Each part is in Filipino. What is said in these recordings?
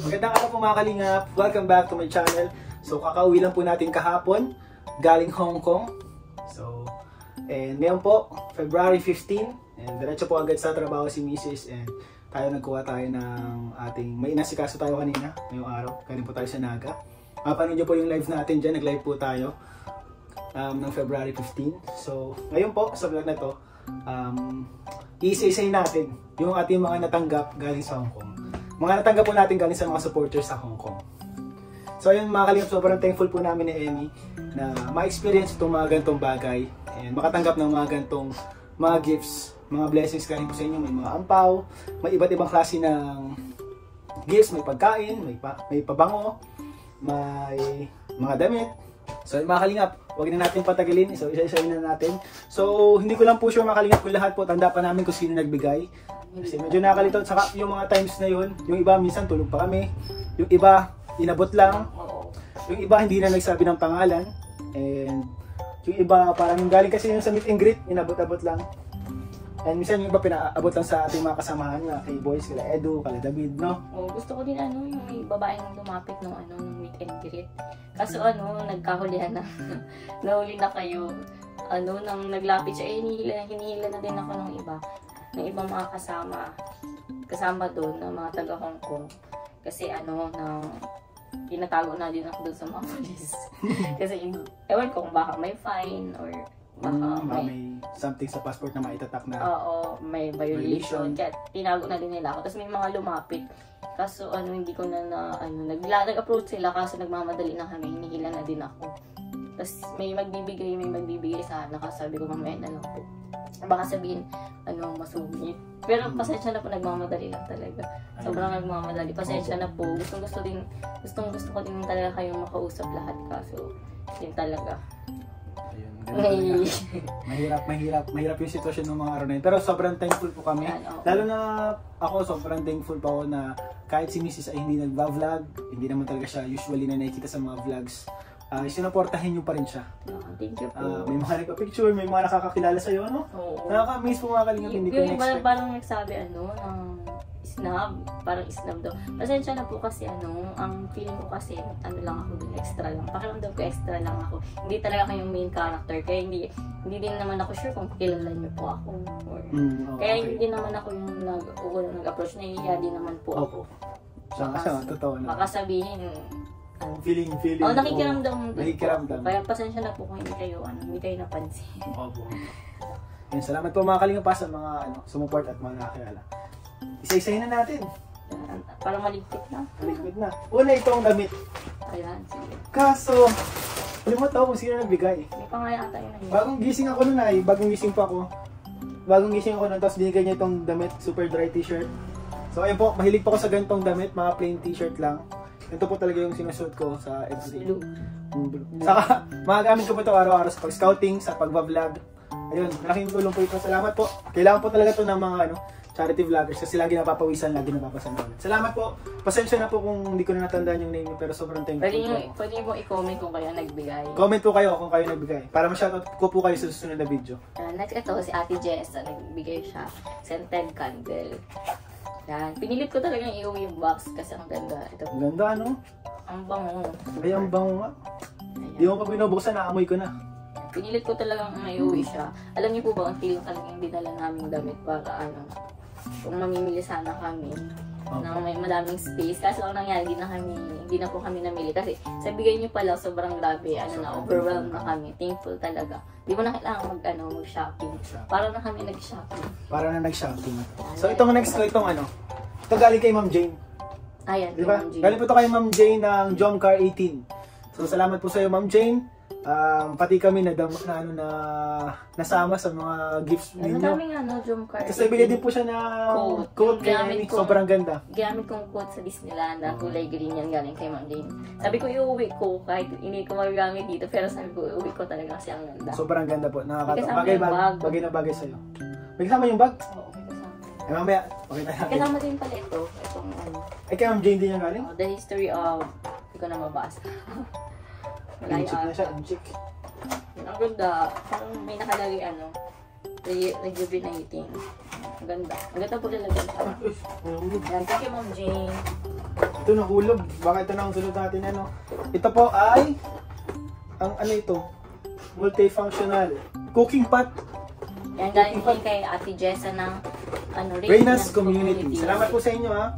Magandang araw po mga kalingap. Welcome back to my channel. So kakauwi lang po natin kahapon galing Hong Kong. So ngayon po February 15 and diretso po agad sa trabaho si Mrs. and tayo nagkuha tayo ng ating may inasikaso tayo kanina ngayong araw. Galing po tayo sa Naga. Mapanood niyo po yung live natin dyan. Nag-live po tayo ng February 15. So ngayon po sa vlog na to i-isa-isay natin yung ating mga natanggap galing sa Hong Kong. Mga natanggap po natin galing sa mga supporters sa Hong Kong. So ayun mga kalingap, sobrang thankful po namin ni Emmy na ma-experience itong mga gantong bagay and makatanggap ng mga gantong mga gifts, mga blessings galing po sa inyo. May mga ampaw, may iba't ibang klase ng gifts, may pagkain, may pabango, may mga damit. So mga kalingap, huwag na natin patagalin, so isa-isayin na natin. So hindi ko lang po sure mga kalingap kung lahat po tanda pa namin kung sino nagbigay. Kasi medyo nakalito, saka yung mga times na yun, yung iba minsan tulog pa kami, yung iba inabot lang, yung iba hindi na nagsabi ng pangalan, and yung iba parang yung galing kasi yung sa meet and greet, inabot-abot lang. And minsan yung iba pinaabot lang sa ating mga kasamahan nga, kay boys, kala Edu, kala David, no? Oh, gusto ko din yung may babaeng lumapit nung nung meet and greet. Kaso nagkahulihan na, nahuli na kayo. Nang naglapit siya, hinihila na din ako ng iba. Ng ibang mga kasama doon ng mga taga Hong Kong kasi tinatago na din ako doon sa mga police kasi ewan ko kung baka may fine or baka may something sa passport na maitatak na may violation kaya tinago na din nila ako. Tapos may mga lumapit kaso hindi ko nag-approach sila kasi nagmamadali na kami, hinihila na din ako. Tapos may magbibigay sana kasi sabi ko mamaya na lang po. Baka sabihin, masungit. Pero pasensya na po, nagmamadali lang talaga. Sobrang nagmamadali. Pasensya na po. Gustong gusto ko din talaga kayong makausap lahat kaso yun talaga. Ayun, mahirap yung sitwasyon ng mga araw na yun. Pero sobrang thankful po kami. Lalo na ako, sobrang thankful pa ako na kahit si Mrs. ay hindi nag-vlog, hindi naman talaga siya usually na nakikita sa mga vlogs. Sinuportahin nyo pa rin siya. Thank you po. May mga nagpa-picture, may mga nakakakilala sa'yo, no? Oo. Nakaka-amaze po mga kalingap, hindi ko na-expect. Parang nagsabi, snub, parang snub daw. Pasensya na po kasi, ang feeling ko kasi, lang ako dun, extra lang. Pakiramdam ko extra lang ako. Hindi talaga kayong main character, kaya hindi din naman ako sure kung kilala niyo po ako. Kaya hindi naman ako yung nag-approach, nahihiya din naman po ako. Siya, totoo na. Baka sabihin, feeling. nakikiramdam. Kaya pasensya na po kung hindi kayo napansin. Opo. Salamat po mga kalingap sa mga sumuport at mga nakakilala. Isa-isahin na natin. Para maligpit na. Una itong damit. Ayan, sige. Kaso, alimot ako kung sino nagbigay. May pangaya tayo na yun. Bagong gising ako nun bagong gising ako nun, tapos binigay niya itong damit, super dry t-shirt. So ayun po, mahilig po ako sa ganitong damit, mga plain t-shirt lang. Ito po talaga yung sinusuot ko sa everyday. Blue. Saka, magagamit ko po ito araw-araw sa pag-scouting, sa pag-vlog. Ayun, malaking tulong po ito. Salamat po. Kailangan po talaga ito ng mga charity vloggers kasi lagi napapawisan, lagi napapasanulan. Salamat po. Pasensya na po kung hindi ko na natandaan yung name niyo, pero sobrang thankful po. Pwede mo i-comment kung kayo nagbigay. Comment po kayo kung kayo nagbigay. Para ma-shoutout ko po kayo sa susunod na video. Next ito, si Ate Jess, nagbigay siya. Scented candle. Yan. Pinilit ko talaga iuwi yung box kasi ang ganda. Ito. Ang ganda, Ang bango. Ay, ang bango nga. Hindi mo pa binubuksan, naamoy ko na. Pinilit ko talagang iuwi siya. Alam niyo po ba, ang feeling talagang dinala namin damit para kung mamimili sana kami na may madaming space. Kasi ang nangyari, hindi na po kami namili. Kasi sa bigay niyo pala, sobrang grabe. Overwhelmed na kami. Thankful talaga. Di mo na kailangan mag-shopping. Para na kami nag-shopping. So itong next ko, ito galing kay Ma'am Jane. Ayan, diba? Galing po ito kay Ma'am Jane ng Jomcar 18. So salamat po sa iyo Ma'am Jane. Pati kami nasama sa mga gifts ninyo. Madaming Jomcar 18. Kasi bigay din po siya na quote kay sobrang ganda. Gamit kong quote sa Disneyland na kulay green yan galing kay Ma'am Jane. Sabi ko iuwi ko kahit hindi ko magagamit dito, pero sabi ko iuwi ko talaga kasi ang ganda. Sobrang ganda po. Bagay na bagay sa'yo. May kasama yung bag? Oo, may kasama. Mamaya, pakita natin. Kasama din pala ito. Itong kay Ma'am Jane din yung galing? The history of, hindi ko na mabasa. Inchik na siya, inchik. Ang ganda. Parang may nakalagay rejuvenating. Ang ganda. Ang ganda po talaga. Yan, thank you Ma'am Jane. Ito nahulog. Baka ito na ang sunod natin ano. Ito po ay ang ano ito? Multifunctional cooking pot. Yan, galing po kay Ate Jessa ng Reyna's Community. Salamat po sa inyo ha.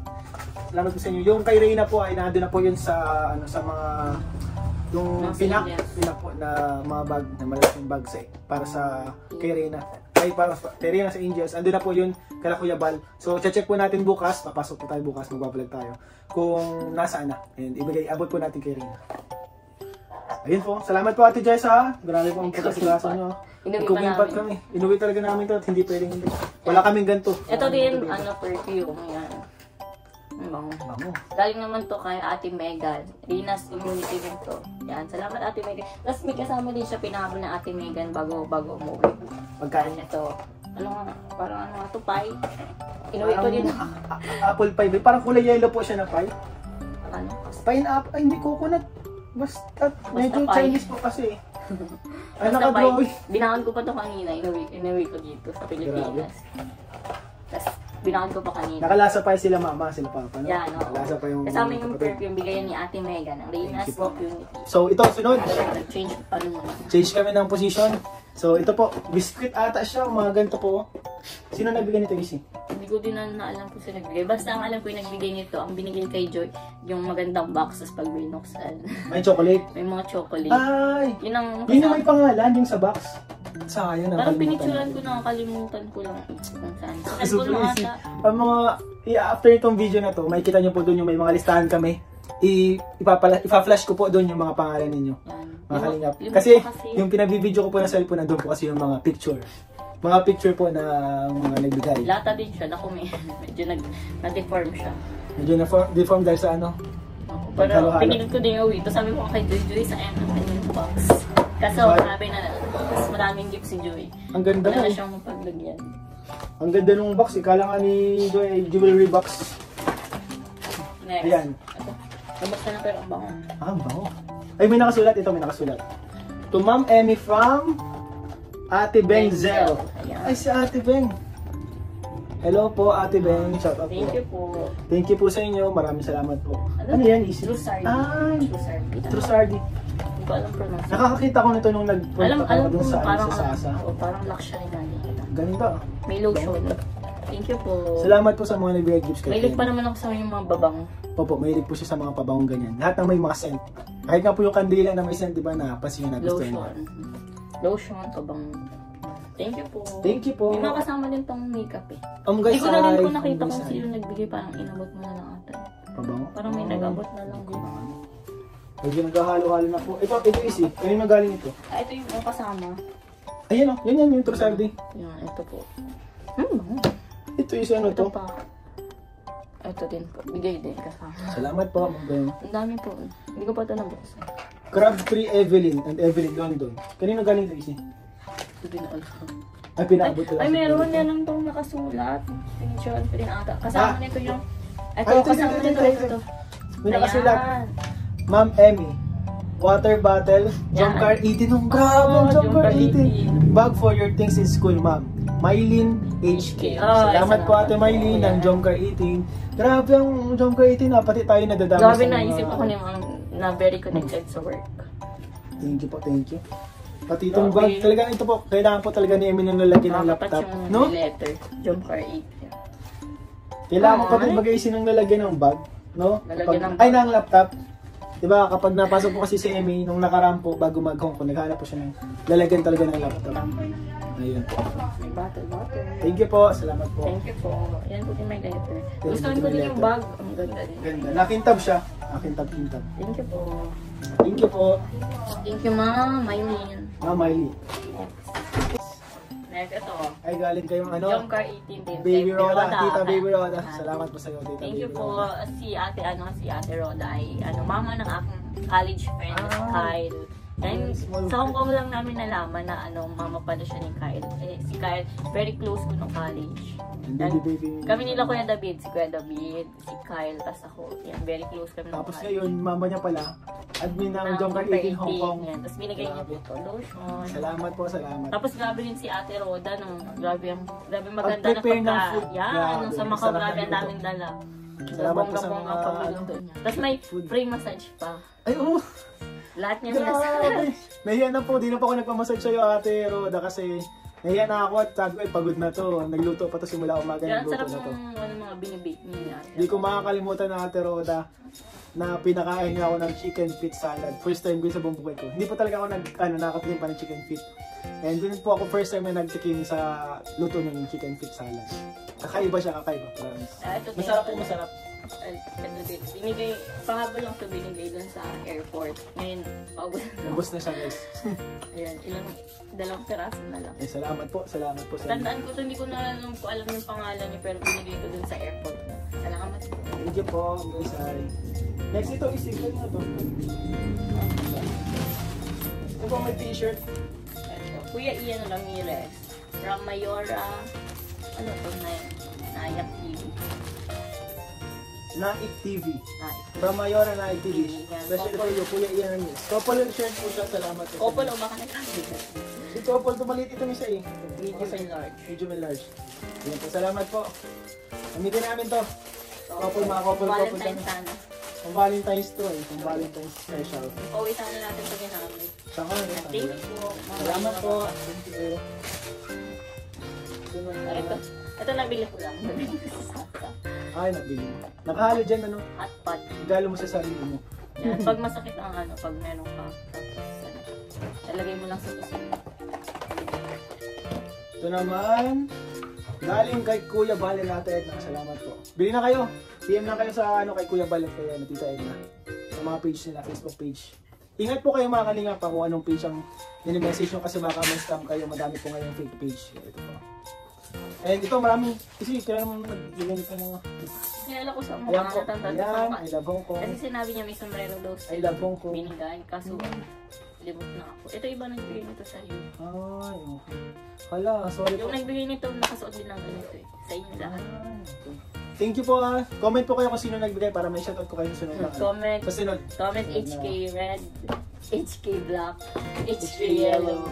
Salamat po sa inyo. Yung kay Reyna po ay nandun na po yun sa ano sa mga yung pinak po na mga bag, na malaking bag para sa kay Reyna. Ay para kay Reyna sa Angels. Andun na po yun kala Kuya Bal. So check po natin bukas. Papasok po tayo bukas. Magbablog tayo. Kung nasaan na. And abot po natin kay Reyna. Ayun po. Salamat po Ate Jessa. Grabe po ang pagkasilasan nyo. Cooking pot kami. Inuwi talaga namin to at hindi pwedeng hindi. Wala kaming ganito. Ito din, perfume. Yan. Bango. Galing naman to kay Ate Megan. Reyna's Community din to. Yan. Salamat Ate Megan. Tapos may kasama din siya pinabol ng Ate Megan bago umuwi. Pagkain ito. Parang ito pie. Inuwi ko din. Apple pie. Parang kulay yellow po siya na pie. Ano? Pineapple. Ay, hindi coconut. Basta medyo pie. Chinese po kasi. Ay, Basta nakadrawing. Binaon ko pa to kanina. Inuwi ko dito sa Pilipinas. Tapos binaon ko pa kanina. Nakalasa pa sila mama, sila papa. No? Yan, oo. Nakalasa pa yung kasama yung perfume bigayan ni Ate Megan ng Reyna's Community. So, ito sunod. Nag-change Change kami ng position. So, ito po. Biscuit ata siya. Mga ganito po. Sino nagbigay nito, Isi? Hindi ko din na alam kung sino nagbigay. Basta ang alam ko yung nagbigay nito, ang binigay kay Joy, yung magandang box pag binuksan. May chocolate? May mga chocolate. Ay! Yun ang may pangalan, yung sa box. Sayang na. Parang pinicturan ko, nakakalimutan ko lang kung saan. Sa ko lang ata. Ang mga, after itong video na to, makikita nyo po doon yung may mga listahan kami. Ipa-flash ko po doon yung mga pangalan ninyo. Mga kalingap. Kasi yung pinabibideo ko po na cellphone, nandun po kasi yung mga picture. Mga picture po na mga nagbigay. Lata din siya. Naku, medyo na-deform siya. Medyo na-deform dahil sa ano? Pero pinigil ko din yung uwi. Tapos sabi ko kay Joy sa end ng kanyang box. Kaso sabi na, mas maraming gift si Joy. Ang ganda na. Wala siyang mapaglagyan. Ang ganda nung box. Ikala nga ni Joy, jewelry box. Next. Ayan. Nabas ka na pero ang bango. Ang bango. Ay, may nakasulat. Ito, may nakasulat. To Ma'am Emmy from Ate Beng Zell. Ay, si Ate Beng. Hello po, Ate Beng. Shout out po. Thank you po. Thank you po sa inyo. Maraming salamat po. Ano yan? Easy? Trusardi. Ay, Trusardi. Hindi ko alam pronounce. Nakakakita ko nito nung nagpunta alam ko dun sa parang, Sasa. Parang luxury na dito. Ganito. May lotion. Thank you po. Salamat po sa mga nagbigay gifts kay Mahilig pa naman ako sa yung mga babang. Opo, mahilig po siya sa mga pabangong ganyan. Lahat ng may mga scent. Kahit nga po yung kandila na may scent, di ba, napansin na gusto niya. Lotion, pabang. Thank you po. Thank you po. May mga kasama din pang makeup eh. Guys, hindi ko na rin po nakita kung sino nagbigay, parang inabot mo na lang ata. Pabango? Parang may nag-abot na lang din. Medyo naghahalo-halo na po. Ito easy. Kanino galing ito? Ito yung kasama. Ayan o, yan yung Trusardi. Yan, ito po. Ito yung ano to? Ito pa. Ito din po. Bigay din kasama. Salamat po. Ang dami po. Hindi ko pa ito nabuksan. Crabtree Evelyn and Evelyn London. Kanino galing ito easy? Ito din alam. Ay, pinaabot ko lang. Ay, meron yan lang itong nakasulat. Pinitsyon pa rin ata. Kasama nito yung... Ito, ito, kasama nito. Ito. May nakasulat. Ma'am Emmy. Water bottle. Jump car 18. Ang grabe, jump car 18. Bag for your things in school, ma'am. Mylene HK. Salamat po Ate Mylene ng Jump car 18. Grabe ang Jump car 18 na. Pati tayo nadadami sa mga... Grabe naisip ako na very connected sa work. Thank you po, thank you. Pati itong bag, talaga ito po, kailangan po talaga ni Emmy nang lalagyan ng laptop. No? Letter, Jump car 8. Kailangan ko pati mag-iisin ng lalagyan ng bag. No? Ay, ng laptop. Diba, kapag napasok po kasi si Emmy, nung nakaraan po, bago mag-home ko, naghanap po siya ng lalagyan talaga ng laptop. Ayun po. May bottle. Thank you po, salamat po. Thank you po. Yan po din may letter. Gustuhan ko din yung bag. Ang ganda din. Ganda. Nakintab siya. Nakintab. Thank you po. Thank you po. Thank you, Ma'am Mylene. Ma'am Miley. Next, ito. Ay, galing kayong ano? Jump car 18 din. Baby Roda. Tita Baby Roda. Salamat po sa'yo, Tita Thank you Baby po. Roda. Si Ate Roda ay mama ng aking college friend, Kyle. Then, sa Hong Kong lang namin nalaman na mama pala siya ni Kyle. Si Kyle, very close ko nung college. Kami nila Kuya David, si Kuya David, si Kyle, tas ako. Yan, very close kami nung Tapos college. ngayon, mama niya pala, admin ng Jump car 18 Hong Kong. Yan, tapos binigay niya po ito, lotion. Salamat po, salamat. Tapos grabe rin si Ate Roda, grabe maganda na Pag-prepare ng food. Yan, sa Macau, grabe ang daming dala. Salamat po sa Bongga-bongga mga pagluluto niya. Tapos may food. free massage pa. Ay, oo. Lahat niya minasal. Grabe. Nahiya na po. Di na po ako nagpamassage sa'yo, Ate Roda, kasi nahiya na ako at sabi ko, ay, pagod na to. Nagluto pa to simula umaga, Kaya ang nagluto sarap na to. ng mga binibake niya. Di ko makakalimutan na, Ate Roda, na pinakain niya ako ng chicken feet salad. First time ko yun sa buong buhay ko. Hindi po talaga ako nakakatingin pa ng chicken feet. And doon po ako first time na nagtikim sa luto ng chicken feet salad. Kakaiba siya, kakaiba. Promise. Masarap po, masarap. Binigay, panghabol lang ito binigay dun sa airport. Ngayon, paubos na. Ubus na siya, guys. Ayan, dalawang piraso na lang. Eh, salamat po sa inyo. Tandaan ko ito, hindi ko na alam yung pangalan niya, pero binigay ko dun sa airport. Salamat po. Thank you po, guys. Next, ito is single na to. Ito po may t-shirt. Ito, Kuya Ian Ramirez, from Mayora, ano to, Nayak TV. Naik TV. Naik. From Mayora Naik TV. Yan. Especially for you, Kuya Ian Ramirez. Couple shirt po siya, salamat po. Opal o baka nagkakita. Si couple, tumalit ito niya siya eh. Medium and large. Medium and large. Yan po, salamat po. Gamitin namin to. Couple, mga couple. Valentine's sana. Ang Valentine's to eh. Ang Valentine's special. Pauwi sana natin ito ginamit. Saka na. Thank you po. Salamat po. Thank you. Ito nabili ko lang. Nabili ko sa Saka. Ay, nabili mo. Nakahalo dyan, ano? Hot pot. Igalo mo sa sarili mo. Yan. Pag masakit ang pag meron ka. Tapos, talagay mo lang sa kusina. Ito naman, galing kay Kuya Balen natin. Salamat po. Bili na kayo. PM na kayo sa kay Kuya Balen kaya na Tita Edna. Sa mga page nila, Facebook page. Ingat po kayo mga kalingap pa kung anong page ang nini-message nyo kasi baka ma-scam kayo. Madami po ngayon fake page. Ito po. And ito marami. Kasi kaya naman nagbigay nito mga... Nilala ko sa mga Ayan po. natandaan Ayan. ko. I love Hong Kong. Kasi sinabi niya may sombrero daw I love Hong Kong. binigay. Kaso, limot na ako. Ito iba nagbigay nito sa iyo. Ay, okay. Hala, sorry po. Yung nagbigay nito, nakasuot din ng ganito eh. Sa inyo lahat. Okay. Thank you po ah. Comment po kayo kung sino nagbigay para may shoutout ko kayo sa sunod na. Comment. Sa sunod. Comment HK Red, HK Black, HK Yellow,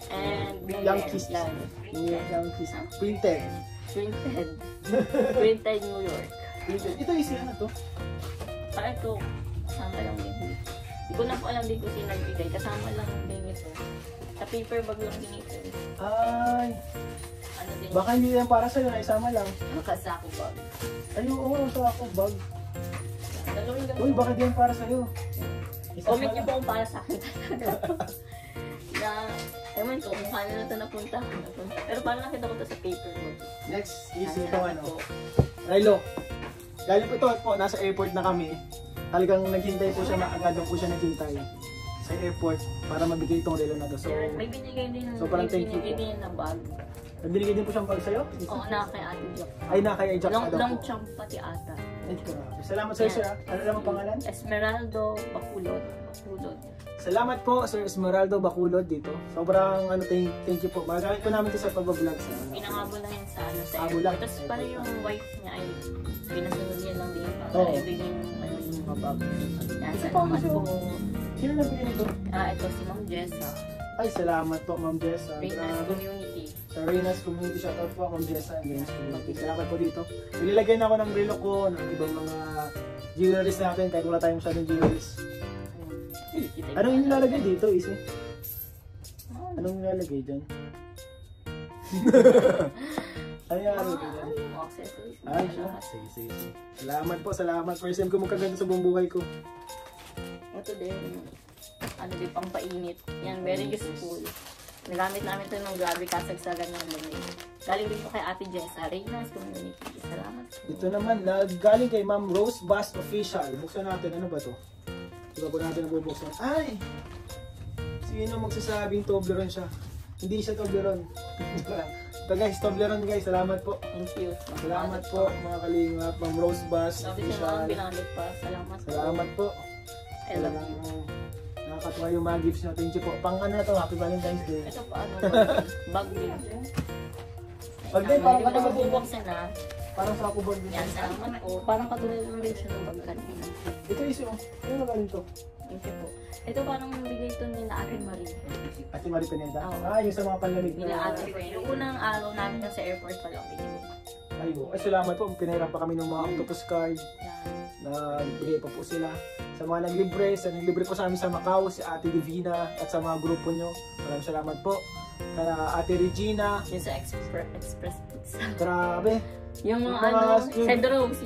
and Green Young Red. Kiss. Yan. Young Kiss. Printed. Printed. Printed New York. Printed. Ito is ano to? Ito, kasama lang din. Hindi ko na po alam din kung sino nagbigay. Kasama lang din ito. Sa paper bag lang din ito. Ay. Ano din? Baka hindi yan para sa'yo, naisama lang. Makasako bag. Ay, oo, sa ako bag. Dalawang ganun. Uy, baka di yan para sa'yo. Comment niyo po kung para sa akin talaga. Na, ewan ko kung paano na ito napunta. Pero parang nakita ko ito sa paper bag. Next is ito ano. Rilo. Galing po ito po, nasa airport na kami. Talagang naghintay po siya, agad po siya naghintay sa airport para mabigay itong relo na to. So, May binigay din so parang thank you po. din na bag. Nagbinigay din po siyang bag sa'yo? Oo, na kay Ate Jack. Ay, na kay Jack na daw Long po. chunk pati ata. Ay, grabe. Salamat sa'yo, sir. Ano lang ang pangalan? Esmeraldo Bakulod. Salamat po, Sir Esmeraldo Baculod dito. Sobrang thank you po. Magagamit po namin ito sa pag-vlog sa Pinangabol na yan sa Habol lang. Tapos parang yung wife niya ay pinasunod niya lang din para Oo. ibigay yung mabab. Yan, Ito salamat po, po. Sino nagbigay nito? Ito si Ma'am Jessa. Ay, salamat po, Ma'am Jessa. Reyna's Community. Sa Reyna's Community, shoutout po, Ma'am Jessa. Reyna's Community. Salamat po dito. Nililagay na ako ng relo ko, ng ibang mga jewelries natin, kahit wala tayong masyadong jewelries. Anong nilalagay dito, Isi? Anong nilalagay dyan? Ano nilalagay dyan? Accessories. Ay, siya. Sige, sige, sige. Salamat po, salamat. First time ko magkaganda sa buong buhay ko. Ito din. Ano din, pang painit. Yan, very useful. Nagamit namin ito nung grabe kasagsagan ng lamig. Galing din po kay Ate Jessa, Reyna's Community. Salamat po. Ito naman, galing kay Ma'am Rose Bass Official. Buksan natin, ano ba to? Diba po natin nabubuksan? Ay! Sino magsasabing Toblerone siya? Hindi siya Toblerone. Ito guys, Toblerone guys. Salamat po. Thank you. Salamat po mga kalingap. Ma'am Rose Bass Sabi siya Official. mga binalot pa. Salamat po. Salamat po. I love you. Nakakatuwa yung mga gifts nyo. Thank you po. Pang ano na to, Happy Valentine's Day. Ito pa ano, bag din. Pag din, parang Hindi ko katulad din. mabubuksan na. Parang sa kubon din. Yan, salamat po. Parang katulad ng rin siya ng bag kanina. Ito is yung, ano na galing to? Thank you po. Ito parang bigay ito nila Ate Marie. Ate Marie Pineda? Oo. Ah, yung sa mga panlamig Nila Ate Marie. Yung unang araw namin na sa airport pa lang binigay. Ay, salamat po. Pinahiram pa kami ng mga octopus card. Yan. Nagbigay pa po sila. Sa mga naglibre po sa amin sa Macau, si Ate Divina at sa mga grupo nyo. Maraming salamat po. Kaya Ate Regina. Yung sa Express Pizza. Grabe. Yung mga Cedros.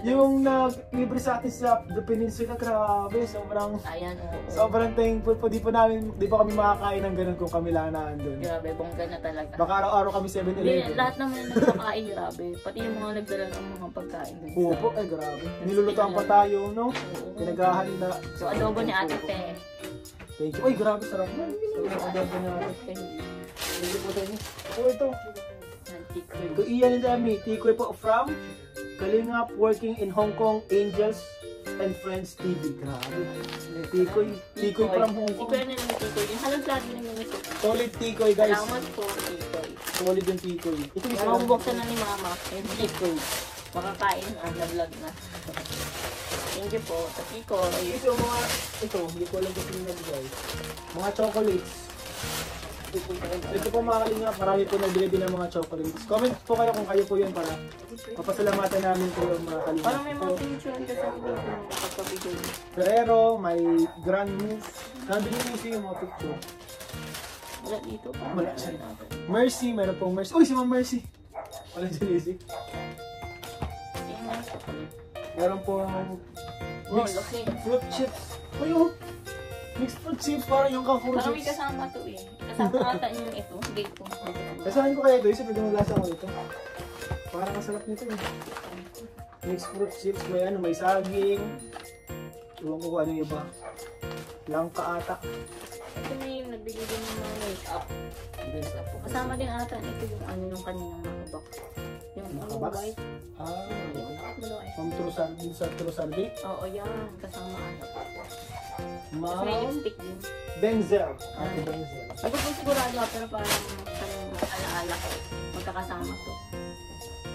Yung naglibre sa atin sa The Peninsula. Grabe. Ayan, oo. Sobrang thankful po. Di po kami makakain ng ganun kung kami lang nandun. Grabe, bongga na talaga. Baka araw-araw kami 7-Eleven. Lahat naman yung nagpakain, grabe. Pati yung mga nagdala ng mga pagkain. Oo po, ay grabe. Nilulutuan pa tayo, no? Pinaghahanda. So, adobo ni Ate Pe. Thank you. Ay, grabe, sarap na. Adobo ni Ate Pe. Thank you po sa inyo. Ito. Ito iyan ni Dami. Tikoy po from Kalingap working in Hong Kong Angels and Friends TV. Grabe. Tikoy from Hong Kong. Tikoy na naman Tikoy. Yung halos lagi na yung ito. Solid Tikoy, guys. Salamat po, Tikoy. Solid yung Tikoy. Ito yung Yung mabubuksan na ni Mama. Yung Tikoy. Makakain na vlog na. Thank you po sa Tikoy. Ito, hindi ko alam kung sino nabigay. Mga chocolates. Ito po mga Kalingap, marami po nabili din ng mga chocolates. Comment po kayo kung kayo po yun para mapasalamatan namin po yung mga Kalingap. Parang may mga picture ka sa video ng kapapigay. Ferrero, may Grand Mousse. Nandun yung mga picture. Wala dito pa. Wala siya. Mercy, meron pong Mercy. Uy, si Ma'am Mercy. Wala si Lizzie. Meron pong mixed fruit chips. Uy, mixed fruit chips, parang yung kang-fruit Parang may chips. kasama to eh. Kasama ata yung ito. Date ko. Kasahan ko kaya ito, isip yung lasa ko ito. Parang masarap nito eh. Mixed fruit chips, may saging. Iwan ko kung ano yung iba. Langka ata. Ito na yung nagbigay din ng mga make-up. Kasama din ata ito yung ano yung kaninang nakabak. Yung Nakabox? white. From Trusaldi. Oo, yan. Kasama ata. Tapos may Ma'am lipstick din. Benzel. Ate Benzel. Ako po sigurado pero parang alaala ko. Magkakasama to.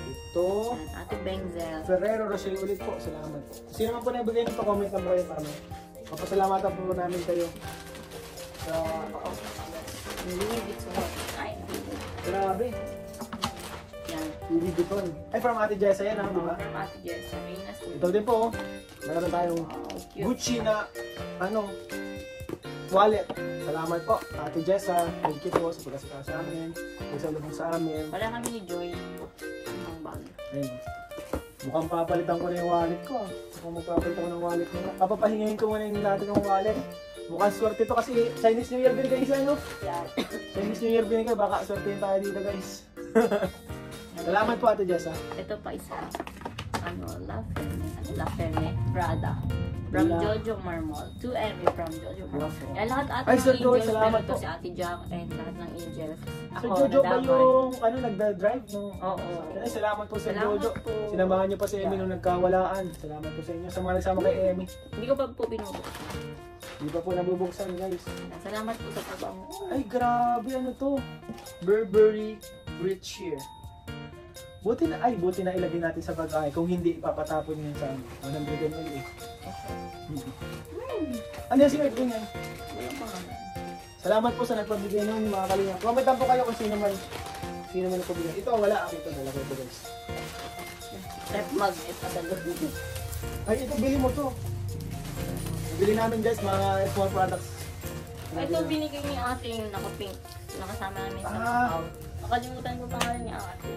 Ito. Yan, Ate Benzel. Ferrero Rocher ulit po. Salamat po. Sino man po nagbigay nito, comment lang po kayo para mapasalamatan po namin kayo. Sa... Louis Vuitton. Ay, Grabe. yan. Louis Vuitton. Ay, from Ate Jessa yan, di ba? From Ate Jess. Reina's Ito din po. Meron tayong cute. Gucci na, wallet. Salamat po, Ate Jessa. Thank you po sa pagkasaka sa amin. Pagsalubong sa amin. Wala kami ni Joy. Ang bag. Ayun. Mukhang papalitan ko na yung wallet ko. Mukhang magpapalitan ko ng wallet ko. Papapahingayin ko muna yung dati ng wallet. Mukhang swerte to kasi Chinese New Year binigay guys, ano? Yan. Chinese New Year binigay, baka swertein tayo dito guys. Salamat po Ate Jessa. Ito pa isa. La Femme. Prada. From Jojo Marmol. 2M from Jojo Marmol. Yan lahat ata Ay, Sir ng Joy, angels. salamat Meron po. to si Ate Jack and lahat ng angels. Sir Jojo ba yung nagda-drive? Oo. Ay, salamat po Sir Salamat Jojo. po. Sinamahan niyo pa si Emmy nung nagkawalaan. Salamat po sa inyo. Sa mga nagsama kay Emmy. Hindi ko pa po binubuksan. Hindi pa po nabubuksan guys. Salamat po sa pabango. Ay, grabe ano to? Burberry Rich Cheer. Buti na ilagay natin sa bagay. Kung hindi, ipapatapon yun sa 100 ml eh. Ano yung sinag yan? Wala pa nga. Salamat po sa nagpabigay nun mga kalinga. Commentan po kayo kung sino man nagpabigay. Ito wala. Ito talaga ito guys. Rep magnet at alog. Ay, ito bili mo to. Bili namin guys mga small products. Ito binigay ni ate yung naka-pink. Nakasama namin sa Macau. Nakalimutan ko pangalan ni ate.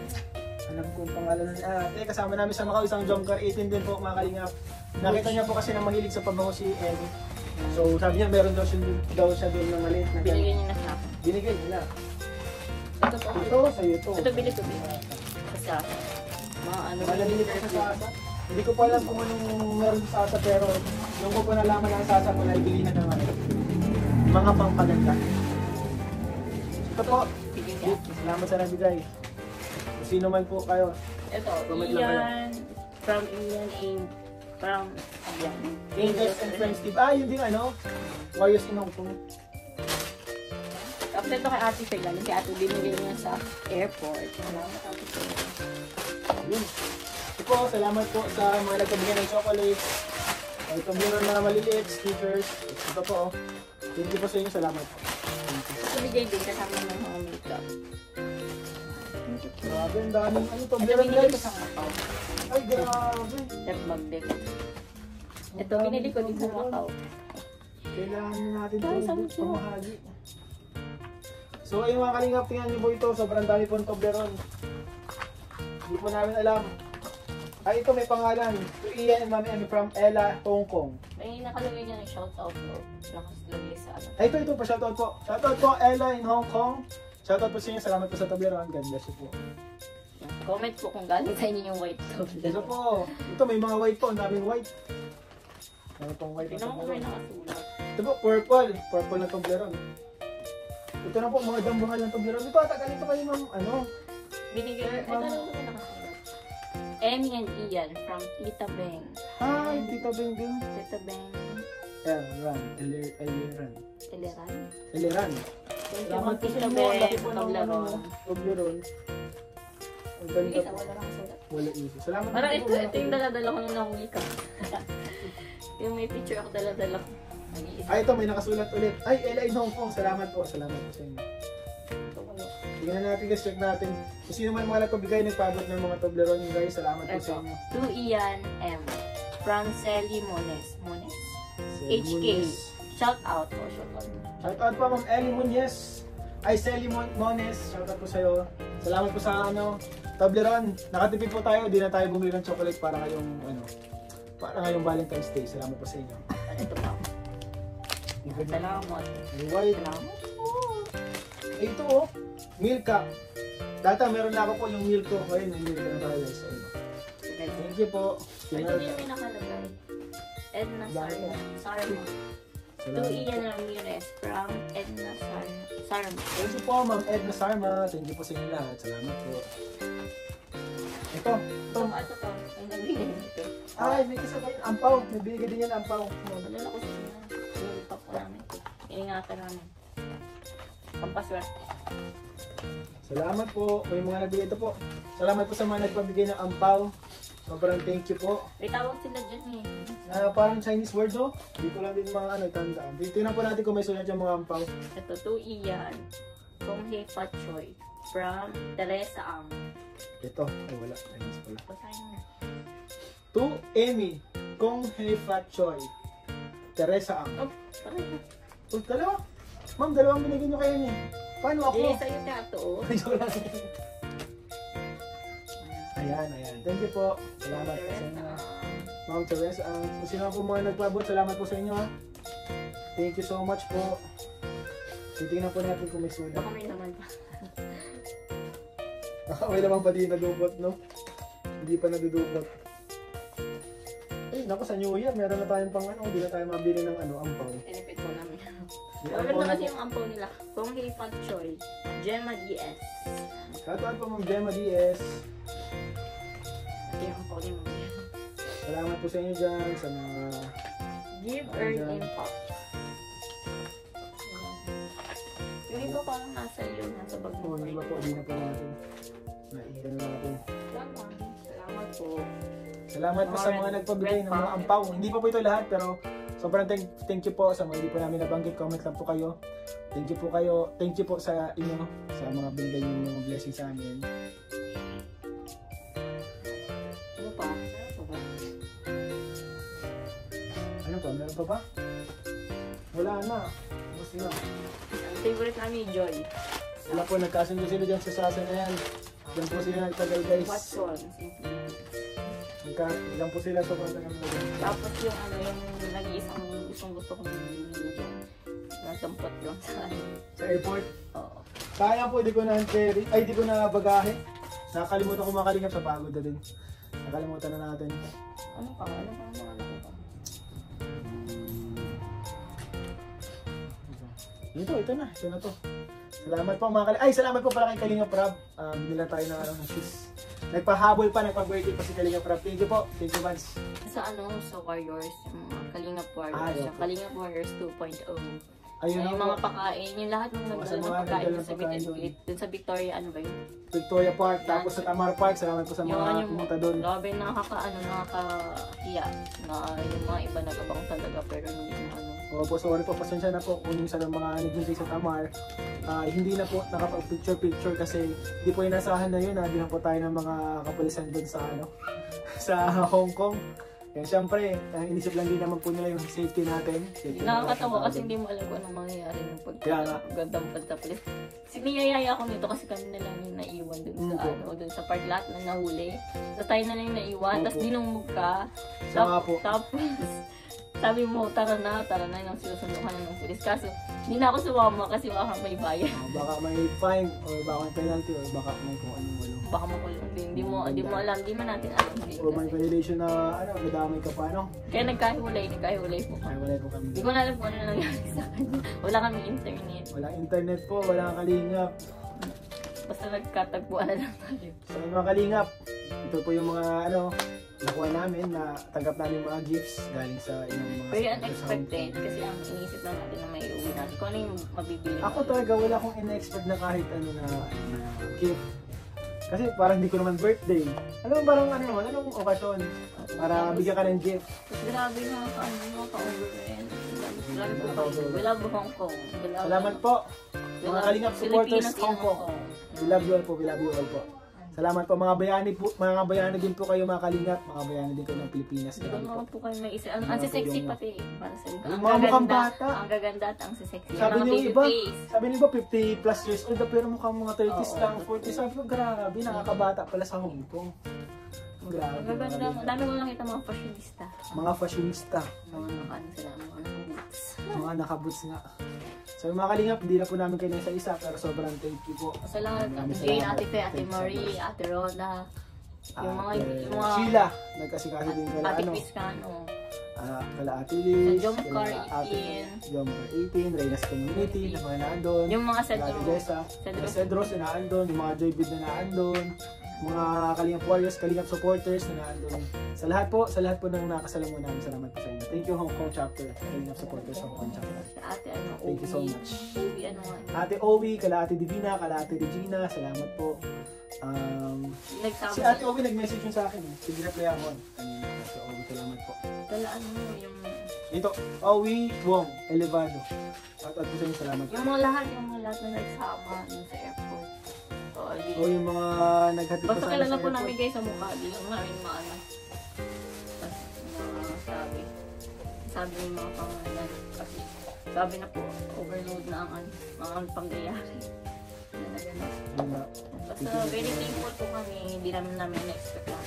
Alam ko ang pangalan ni ate. Kasama namin sa Macau isang Jomcar 18 din po mga kalingap. Nakita niya po kasi na mahilig sa pabango si Emmy. So sabi niya meron daw siya doon ng maliit na Binigay niya na sa akin. Binigay nila. Ito po. Ito sa'yo to. Ito bili ko. Kasi akin. Mga ano. Malabili ko sa Sasa. Hindi ko pa alam kung anong meron sa Sasa pero yung ko po nalaman ng Sasa ko na ibili na naman. Mga pampaganda. Ito po. Salamat sa nabigay. Kung sino man po kayo. Ito. Comment lang kayo. Ian. From Ian and from Ian. Angels and Friends Steve. Yun din ano. Warriors in Hong Kong. Tapos ito kay Ate Faye. Si Ate binigay niya sa airport. Salamat Ate Faye. Yun. Ito po, salamat po sa mga nagkabigyan ng chocolate. Ito meron na maliliit, stickers. Ito po. Thank you po sa inyo. Salamat po. Ito bigay din kasama ng mga makeup. Grabe, ang daming ano to. Ito binili ko sa Macau. Ay, grabe. Left bag din. Ito binili ko din sa Macau. Kailangan natin Ay, ito sabi ko. pamahagi. So ayun mga kalingap, tingnan niyo po ito. Sobrang dami po ng Toblerone. Hindi po namin alam. Ay, ito may pangalan. So, Ian and Mami Emmy from Ella, Hong Kong. May nakalagay niya ng shoutout ko. Nakaslagay sa ano. Ay, ito pa. Shoutout po. Shoutout po, Ella in Hong Kong. Shoutout po sa inyo. Salamat po sa Toblerone. God bless you po. Comment po kung galing sa inyo yung white Toblerone. Ito po. Ito may mga white po. Ang daming white. Ano pong white na Tingnan mo kung may Toblerone? nakasulat. Ito po, purple. Purple na Toblerone. Ito na po, mga dambuhan ng Toblerone. Ito, ata ganito kayo ma'am, ano? Binigay. Ito na may nakasulat. Emmy and Ian from Tita Beng. Hi, Tita Beng din. Tita Beng. Eliran. Teleran. Eliran. Thank you, Salamat po sa Tita inyo. Ang laki Beng. po ng Toblerone. Toblerone. Ang ganda Isa, po. wala nakasulat. Wala easy. Salamat Parang po. ito yung daladala ko nung nahuli ka. Yung may picture ako daladala ko. Ay, ito may nakasulat ulit. Ay, Ella in Hong Kong. Salamat po. Salamat po sa inyo. Tingnan natin guys, check natin. Kung sino man mga nagpabigay, nagpabot ng mga Toblerone guys. Salamat po sa Ito. inyo. To Ian M. From Selly Mones. Mones? Selly HK. Muñez. Shout out po. Shout out. Shout out po Ma'am Ellie Muñez. Ay, Selly Mones. Shout out po sa'yo. Salamat po sa Toblerone. Nakatipid po tayo. Di na tayo bumili ng chocolate para ngayong Valentine's Day. Salamat po sa inyo. Ito pa. Salamat. White. Salamat. Eh, ito oh. Milka. Data, meron na ako po yung milk ko. Ayun, yung milk ko na tayo guys. Ayun. Thank you po. Ito din yung nakalagay. Edna Sarma. Sarma. To Ian Ramirez from Edna Sarma. Thank you po, Ma'am Edna Sarma. Thank you po sa inyo lahat. Salamat po. Ito. Ito. Ito to. Yung nagbigay nito. Ay, may isa pa yun. Ampaw. May bigay din yan, ampaw. Wala na ko sa inyo. Yung top namin. Iningatan namin. Pampaswerte. Salamat po. May mga nagbigay ito po. Salamat po sa mga nagpabigay ng ampaw. Sobrang thank you po. May tawag sila dyan eh. Parang Chinese word, no? Hindi ko lang din mga tandaan. Tingnan po natin kung may sulat yung mga ampaw. Ito, to Ian. Kung Hei Fat Choy. From Teresa Ang. Ito. Ay, wala. Chinese pala. Basahin mo. To Amy. Kong Hei Fat Choy. Teresa Ang. Oh, parang. Oh, dalawa. Ma'am, dalawang binigyan nyo kay Amy. Paano ako? Hindi, sa'yo ka ito. Joke lang. Ayan. Thank you po. Salamat po sa inyo. Ma'am Teresa, kung sino po mga nagpabot, salamat po sa inyo ha. Thank you so much po. Titingnan po natin kung may sulat. Baka may naman pa. May naman pa din nadupot, no? Hindi pa nadudupot. Eh, naku sa New Year, meron na tayong pang hindi na tayo mabili ng ampaw. Tinipid ko namin. Yung Wala ampaw na kasi na- yung ampaw nila. Kung Hei Fat Choy. Gemma DS. Shoutout po Ma'am Gemma DS. Ito yung ampaw ni Mami. Salamat po sa inyo dyan, sa mga... Give, Earn, Impact. Yung iba parang nasa iyo, nasa bag mo. Di ba po, di na po natin. Naiyan na natin. Salamat po. Salamat po sa mga nagpabigay ng mga ampaw. Hindi pa po ito lahat, pero sobrang thank you po sa mga hindi po namin nabanggit. Comment lang po kayo. Thank you po kayo. Thank you po sa inyo, sa mga binigay yung mga blessing sa amin. Ano pa? Ano pa? Ano pa? Meron pa ba? Wala na. Tapos na. Ang favorite namin, Joy. Wala po, nagkasundo sila dyan sa sasa na yan. Diyan po sila nagtagal guys. Watson. Diyan po sila sa pantang ng mga. Tapos yung yung nag-iisang gusto kong video dyan. Nasampot lang sa akin. Sa airport. Oo. Sayang po, di ko na carry. Ay, di ko na bagahe. Nakalimutan ko makalingap sa pagod na din. Nakalimutan na natin. Ano pa? Ano pa ang mga nakuha? Ito na to. Salamat po mga Ay, salamat po pala kay Kalinga Prab. Binila tayo ng shoes. Nagpahabol pa, nagpa-birthday pa si Kalinga Prab. Thank you po. Thank you, Vance. Sa sa Warriors, yung mga Kalingap Warriors, okay. yung Kalingap Warriors 2.0. Ayun Yung na mga po. pagkain, yung lahat ng Sa nagdala mga ng pagkain nagdala ng sa Bit pagkain and doon. Bit. Dun sa Victoria, ano ba yun? Victoria Park, tapos sa Tamar Park. Salamat po sa mga pumunta doon. Grabe, nakakahiya na yung mga iba nagabang talaga pero hindi na ano. Opo, sorry po, pasensya na po kung yung sa mga naghintay sa Tamar. Hindi na po nakapag-picture kasi hindi po inasahan na yun. Hindi po tayo ng mga kapulisan dun sa sa Hong Kong. Kaya syempre, inisip lang din naman po nila yung safety natin. Nakakatawa kasi hindi mo alam kung anong mangyayari ng pagkagandang pagtapulis. Siniyayaya ako nito kasi kami na lang yung naiwan dun sa dun sa part lahat na nahuli. So tayo na lang yung naiwan, tapos dinumog ka. Tapos sabi mo, tara na yung sinusundukan ng pulis. Kaso, hindi na ako sumama kasi baka may bayan. Baka may fine, or baka may penalty, or baka may kung anong walo. Baka makulong din. Hindi mo alam, hindi man natin alam. O may violation na, nadamay ka pa, Kaya nagkahiwalay po kami. Nagkahiwalay po kami. Hindi ko na alam kung ano nangyari sa kanya. Wala kami internet. Walang internet po, walang kalingap. Basta nagkatagpuan na lang tayo. So mga kalingap, ito po yung mga nakuha namin na tanggap namin mga gifts galing sa inyong mga very unexpected kasi ang inisip na natin na may uwi natin. Kung ano yung mabibili ako talaga wala akong in-expect na kahit na gift. Kasi parang hindi ko naman birthday. Alam mo parang anong okasyon para bigyan ka ng gift. Grabe na mga ka-overwhelmed. Grabe po kayo. We love Hong Kong. Salamat po. Mga kalingap supporters Hong Kong. We love you all po. We love you all po. Salamat po mga bayani din po kayo mga kalingap, mga bayani din kayo ng Pilipinas. Hindi ko naman po kayo may isa. Ang sexy pati para sa ang mga mukhang bata. Ang gaganda at ang sexy. Sabi niyo iba 50 plus years old pero mukhang mga 30s lang, 40s. Sabi ko grabe, nakakabata pala sa Hong Kong. Grabe. Ang gaganda, dami ko nakita mga fashionista. Mga fashionista. Mga nakaboots nga. So mga kalingap, hindi na po namin kayo sa isa pero sobrang thank you po. Salamat Jane, Ate Fe, Ate Marie, Ate Rhoda, yung mga Sheila, nagkasikaso din kala Ate Piscano, kala Ate Liz, Jomcar 18, Jomcar 18, Reynas Community, na mga naandun, yung mga Cedros na naandun, yung mga Joybid na naandun, mga Kalingap Warriors, Kalingap Supporters na naandun. Sa lahat po ng nakasalamuha namin, salamat po sa inyo. Thank you Hong Kong Chapter, Kalingap Supporters Hong Kong Chapter. Thank you so much. Ate Owi, kala Ate Divina, kala Ate Regina, salamat po. Si Ate Owi nag-message yun sa akin. Sige-reply ako. Ate Owi, salamat po. Kalaan mo yung... Ito, Owi Wong, Elevado. At po sa inyo, salamat po. Yung mga lahat na nagsama sa airport. O yung mga naghatid po sa basta kilala po namin guys sa mukha. Di yung maraming maano. Sabi yung mga pangalan. Kasi sabi na po, overload na ang pangyayari. Basta very thankful po kami. Hindi namin na-expect lang.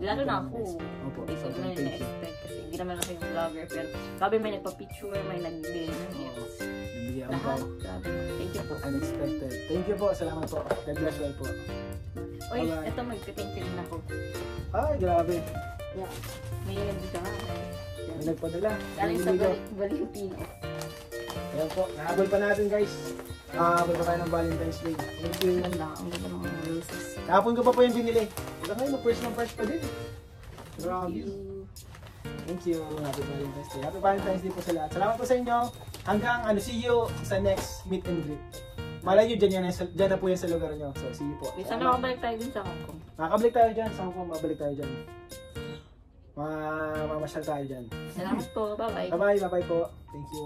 Lalo na ako. Hindi ko na-expect kasi hindi naman ako yung vlogger. Pero sabi may nagpa-picture, may nagbibigay ng gifts. Lahat. Thank you po. Unexpected. Thank you po. Salamat po. God bless well po. Uy, ito mag-thank you din ako. Ay, grabe. Yeah. May nagbigay. May nagpadala. Galing sa Valentino. Ayan po. Nahabol pa natin guys. Nahabol pa tayo ng Valentine's Day. Thank you. Ang ganda ng mga roses. Kahapon ko pa po yung binili. Wala kayo, ma-first pa din. Grabe. Thank you. Happy Valentine's Day. Happy Valentine's Day po sa lahat. Salamat po sa inyo. Hanggang see you sa next meet and greet. Malay nyo, dyan na po yan sa lugar nyo. So, see you po. Sana makabalik tayo din sa Hong Kong. Makabalik tayo dyan. Sa Hong Kong, mabalik tayo dyan. Mamasyal tayo dyan. Salamat po. Bye-bye. Bye-bye. Bye-bye po. Thank you.